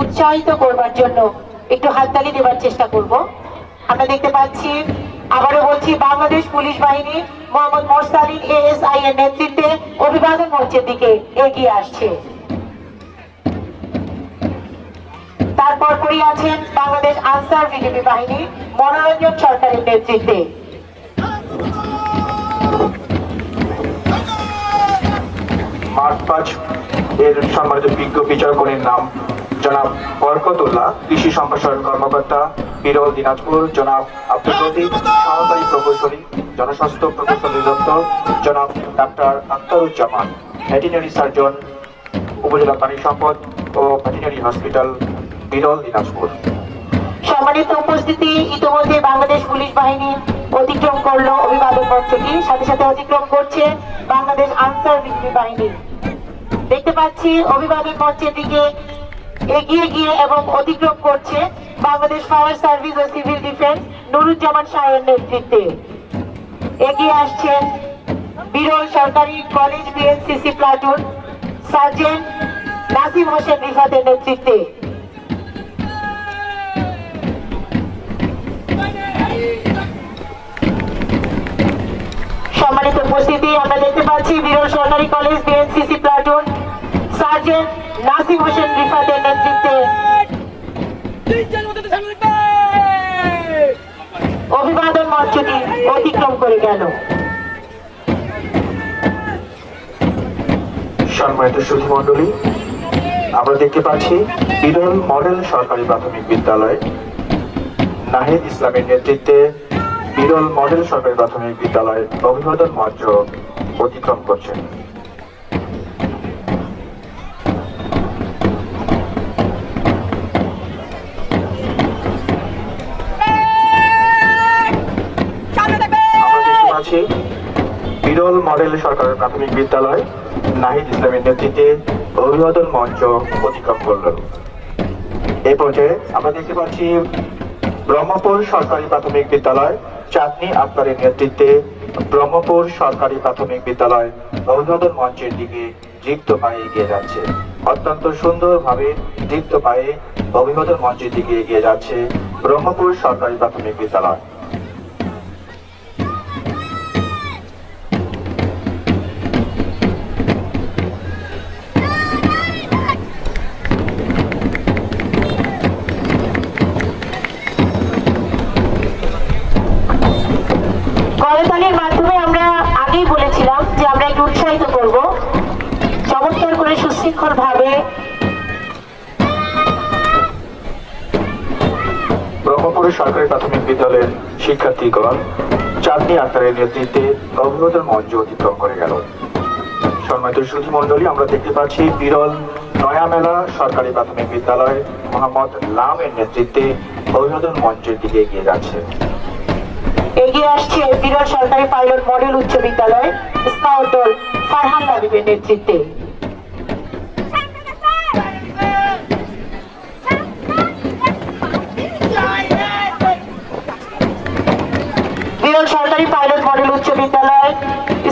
উৎসাহিত করবার জন্য একটু হাততালি দেওয়ার চেষ্টা করব। আমরা দেখতে পাচ্ছি, আবারও বলছি, বাংলাদেশ পুলিশ বাহিনী মোহাম্মদ মোরসালিন এএসআই এর নেতৃত্বে অভিবাদন মঞ্চের দিকে এগিয়ে আসছে। তারপর পরই আছেন বাংলাদেশ আনসার বিজিবি বাহিনী মনোরঞ্জন সরকারের নেতৃত্বে। মার্চ 5 এর সম্মানিত বিজ্ঞ বিচারকদের নাম জনাব বরকতুল্লাহ, কৃষি সম্প্রসারণ কর্মকর্তা, বিরল, দিনাজপুর; জনাব আব্দুল লতিফ, সহকারী প্রকৌশলী, জনস্বাস্থ্য প্রকৌশল অধিদপ্তর; জনাব ডাক্তার আখতারুজ্জামান, ভেটেরিনারি সার্জন, উপজেলা প্রাণী সম্পদ ও ভেটেরিনারি হসপিটাল, বিরল, দিনাজপুর। সম্মানিত উপস্থিতি, ইতিমধ্যে বাংলাদেশ পুলিশ বাহিনী অতিক্রম করলো অভিবাদন মঞ্চটি, সাথে সাথে অতিক্রম করছে বাংলাদেশ আনসার বিজিবি বাহিনী। দেখতে পাচ্ছি অভিবাদন মঞ্চের দিকে এগিয়ে গিয়ে এবং অতিক্রম করছে বাংলাদেশ ফায়ার সার্ভিস ও সিভিল ডিফেন্স নুরুজ্জামান শাহের নেতৃত্বে। এগিয়ে আসছেন বিরল সরকারি college BNCC platoon sergeant Nasim Hossain রিফাতের নেতৃত্বে। সম্মানিত উপস্থিতি, আমরা দেখতে পাচ্ছি বিরল সরকারি college BNCC platoon sergeant Nasim Hossain রিফাতের নেতৃত্বে অভিবাদন মঞ্চটি অতিক্রম করে গেল। সম্মানিত সুধী মণ্ডলী, আমরা দেখতে পাচ্ছি বিরল মডেল সরকারি প্রাথমিক বিদ্যালয় নাহিদ ইসলামের নেতৃত্বে বিরল মডেল সরকারি প্রাথমিক বিদ্যালয় অভিবাদন মঞ্চ অতিক্রম করছে। বিরল মডেল সরকারি প্রাথমিক বিদ্যালয় নাহিদ ইসলামের নেতৃত্বে অভিবাদন মঞ্চ অতিক্রম করল। এই পর্যায়ে আমরা দেখতে পাচ্ছি ব্রহ্মপুর সরকারি প্রাথমিক বিদ্যালয় চাঁদনী আক্তারের নেতৃত্বে ব্রহ্মপুর সরকারি প্রাথমিক বিদ্যালয় অভিবাদন মঞ্চের দিকে দৃপ্ত পায়ে এগিয়ে যাচ্ছে। অত্যন্ত সুন্দরভাবে দৃপ্ত পায়ে অভিবাদন মঞ্চের দিকে এগিয়ে যাচ্ছে ব্রহ্মপুর সরকারি প্রাথমিক বিদ্যালয়। করতালির মাধ্যমে আমরা আগেই বলেছিলাম যে আমরা একটু উৎসাহিত করব, চমৎকার করে সুশৃঙ্খল ভাবে ব্রহ্মপুর সরকারি প্রাথমিক বিদ্যালয়ের শিক্ষার্থীগণ চাঁদনী আক্তারের নেতৃত্বে অভিবাদন মঞ্চ অতিক্রম করে গেল। সম্মানিত সুধী মণ্ডলী, আমরা দেখতে পাচ্ছি বিরল নয়ামেলা সরকারি প্রাথমিক বিদ্যালয় মোহাম্মদ লামের নেতৃত্বে অভিবাদন মঞ্চের দিকে এগিয়ে যাচ্ছে। এগিয়ে আসছে বিরল সরকারি পাইলট মডেল উচ্চ বিদ্যালয় স্কাউট দল ফারহান লাবিবের নেতৃত্বে। বিরল সরকারি পাইলট মডেল উচ্চ বিদ্যালয়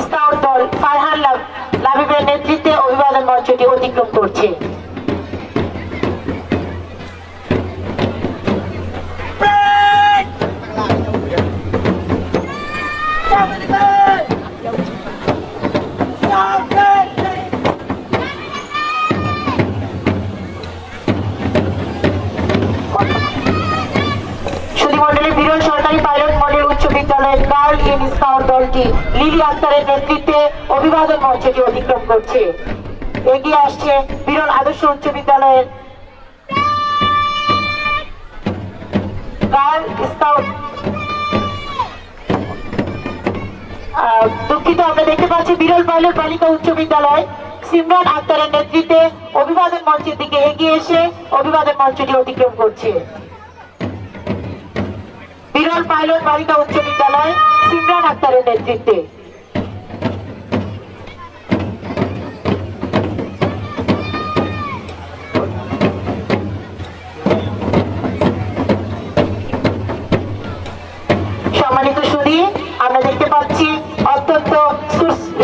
স্কাউট দল ফারহান লাবিবের নেতৃত্বে অভিবাদন মঞ্চটি অতিক্রম করছে। বিরল সরকারি পাইলট মডেল উচ্চ বিদ্যালয়ের গার্ল ইন স্কাউট দলটি লিলি আক্তারের নেতৃত্বে অভিবাদন মঞ্চটি অতিক্রম করছে। এগিয়ে আসছে বিরল আদর্শ উচ্চ বিদ্যালয়ের গার্ল স্কাউট, দুঃখিত, আমরা দেখতে পাচ্ছি বিরল পাইলট বালিকা উচ্চ বিদ্যালয় সিমরান আক্তারের নেতৃত্বে অভিবাদন মঞ্চের দিকে এগিয়ে এসে অভিবাদন মঞ্চটি অতিক্রম করছে। বিরল পাইলট বালিকা উচ্চ বিদ্যালয় সিমরান আক্তারের নেতৃত্বে। সম্মানিত সুধী, আমরা দেখতে পাচ্ছি অত্যন্ত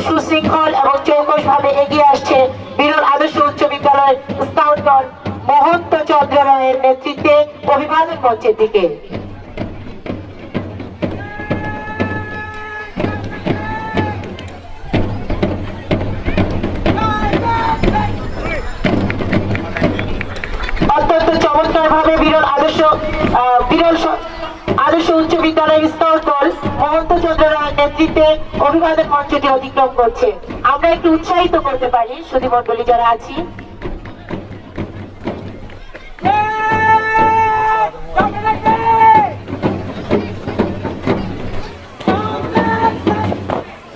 সুশৃঙ্খল এবং চৌকস ভাবে এগিয়ে আসছে বিরল আদর্শ উচ্চ বিদ্যালয়ের স্কাউট দল মহন্ত চন্দ্র রায়ের নেতৃত্বে অভিবাদন মঞ্চের দিকে। অত্যন্ত চমৎকার ভাবে আদর্শ উচ্চ বিদ্যালয় স্কাউট দল মহন্ত চন্দ্র রায়ের নেতৃত্বে অভিবাদন মঞ্চটি অতিক্রম করছে। আমরা একটু উৎসাহিত করতে পারি সুধী মণ্ডলী যারা আছি।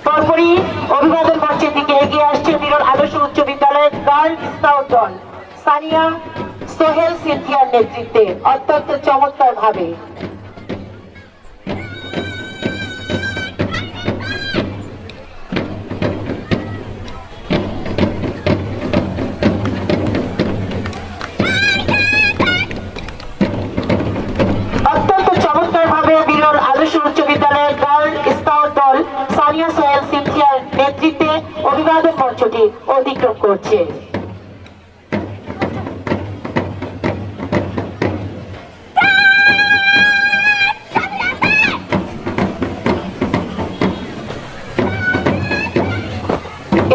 পরপরই অভিবাদন মঞ্চের দিকে এগিয়ে আসছে বিরল আদর্শ উচ্চ বিদ্যালয়ের গার্ল স্কাউট দল সানিয়া সোহেল সিনথিয়ার নেতৃত্বে অত্যন্ত চমৎকার ভাবে। অত্যন্ত চমৎকার ভাবে বিরল আদর্শ উচ্চ বিদ্যালয়ের গার্ল স্কাউট দল সানিয়া সোহেল সিনথিয়ার নেতৃত্বে অভিবাদন মঞ্চটি অতিক্রম করছে।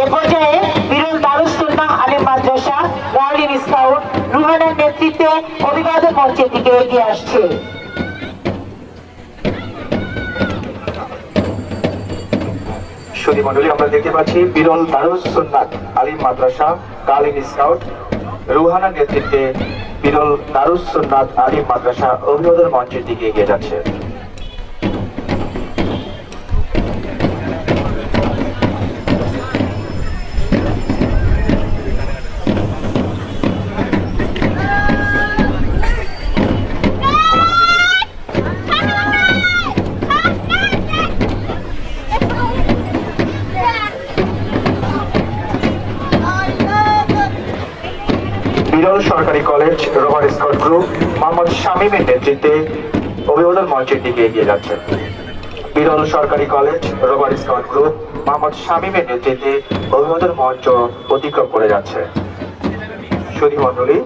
এ পর্যায়ে বিরল দারুস সুন্নাহ আলিম মাদ্রাসা গার্লিন স্কাউট রুহানার নেতৃত্বে অভিবাদন মঞ্চের দিকে এগিয়ে আসছে। সুধী মণ্ডলী, আমরা দেখতে পাচ্ছি বিরল দারুস সুন্নাহ আলিম মাদ্রাসা গার্লিন স্কাউট রুহানার নেতৃত্বে বিরল দারুস সুন্নাহ আলিম মাদ্রাসা অভিবাদন মঞ্চের দিকে এগিয়ে যাচ্ছে। বিরল সরকারি college rover scout group Mohammad শামীমের নেতৃত্বে অভিবাদন মঞ্চের দিকে এগিয়ে যাচ্ছে। বিরল সরকারি college rover scout group Mohammad শামীমের নেতৃত্বে অভিবাদন মঞ্চ অতিক্রম করে যাচ্ছে। সুধী মণ্ডলী,